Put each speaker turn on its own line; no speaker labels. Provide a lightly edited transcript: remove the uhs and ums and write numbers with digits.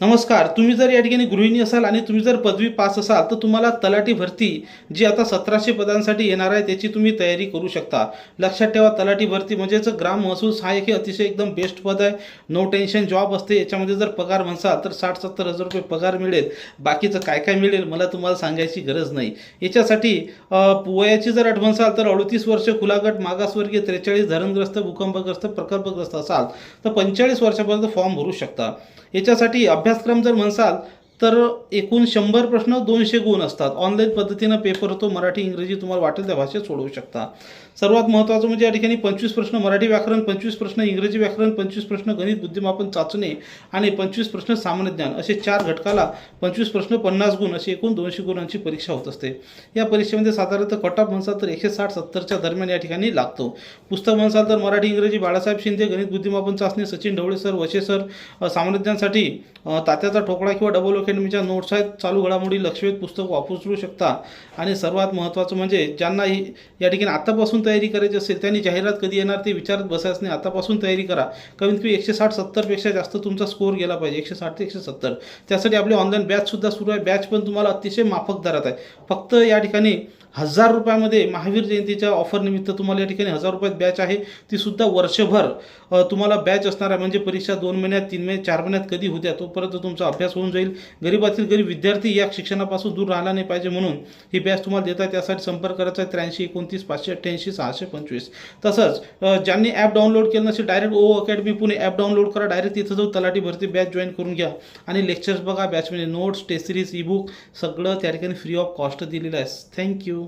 नमस्कार. तुम्ही जर या ठिकाणी गृहिणी असाल आणि तुम्ही जर पदवी पास असाल तर तुम्हाला तलाठी भरती जी आता 1700 पदांसाठी येणार आहे त्याची तुम्ही तयारी करू शकता. लक्षात ठेवा, तलाठी भरती म्हणजेच ग्राम महसूल सहाय्यक हे अतिशय एकदम बेस्ट पद आहे. नो टेन्शन जॉब असते. याच्यामध्ये जर पगार म्हणसाल तर 60-70 हजार रुपये पगार मिळेल. बाकीचं काय काय मिळेल मला तुम्हाला सांगायची गरज नाही. याच्यासाठी वयाची जर अट म्हणसाल तर 38 वर्ष, खुला गट, मागासवर्गीय 43, धरणग्रस्त, भूकंपग्रस्त, प्रकल्पग्रस्त असाल तर 45 वर्षापर्यंत फॉर्म भरू शकता. याच्यासाठी अभ्यासक्रम जर म्हणसाल तर एकूण 100 प्रश्न 200 गुण असतात. ऑनलाईन पद्धतीनं पेपर होतो. मराठी इंग्रजी तुम्हाला वाटेल त्या भाषेत सोडवू शकता. सर्वात महत्त्वाचं म्हणजे या ठिकाणी 25 प्रश्न मराठी व्याकरण, 25 प्रश्न इंग्रजी व्याकरण, 25 प्रश्न गणित बुद्धिमापन चाचणी आणि 25 प्रश्न सामान्य ज्ञान असे 4 घटकाला 25 प्रश्न 50 गुण अशी एकूण 200 गुणांची परीक्षा होत असते. या परीक्षेमध्ये साधारणतः कट ऑफ म्हणसाल तर 160-70च्या दरम्यान या ठिकाणी लागतो. पुस्तक म्हणसाल तर मराठी इंग्रजी बाळासाहेब शिंदे, गणित बुद्धिमापन चाचणी सचिन ढवळे सर, वशे सर, सामान्य ज्ञानासाठी तात्याचा ठोकळा किंवा डबल अकॅडमीच्या नोट्स आहेत. चालू घडामोडी लक्षवेध पुस्तक वापरू शकता. आणि सर्वात महत्त्वाचं म्हणजे ज्यांना या ठिकाणी आतापासून तयारी करायची असेल त्यांनी जाहिरात कधी येणार ते विचारत बसायचं नाही. आतापासून तयारी करा. कमीत कमी 160-70पेक्षा जास्त तुमचा स्कोअर गेला पाहिजे. 160 ते 170. त्यासाठी आपली ऑनलाईन बॅचसुद्धा सुरू आहे. बॅच पण तुम्हाला अतिशय माफक दरात आहे. फक्त या ठिकाणी 1000 रुपयामध्ये महावीर जयंतीच्या ऑफरनिमित्त तुम्हाला या ठिकाणी 1000 रुपयात बॅच आहे. ती सुद्धा वर्षभर तुम्हाला बॅच असणार आहे. म्हणजे परीक्षा 2 महिन्यात, 3 महिन्यात, 4 महिन्यात कधी होत्या तोपर्यंत तुमचा अभ्यास होऊन जाईल. गरीबातील गरीब विद्यार्थी या शिक्षणापासून दूर राहिला नाही पाहिजे म्हणून ही बॅच तुम्हाला देत आहे. त्यासाठी संपर्क करायचा आहे 83 29 588 625. तसंच ज्यांनी ॲप डाउनलोड केलं नसेल direct academy Pune app download करा. डायरेक्ट तिथं जाऊन तलाठी भरती बॅच जॉईन करून घ्या आणि लेक्चर्स बघा. बॅचमध्ये notes, test series, e book सगळं त्या ठिकाणी फ्री ऑफ कॉस्ट दिलेलं आहे. थँक्यू.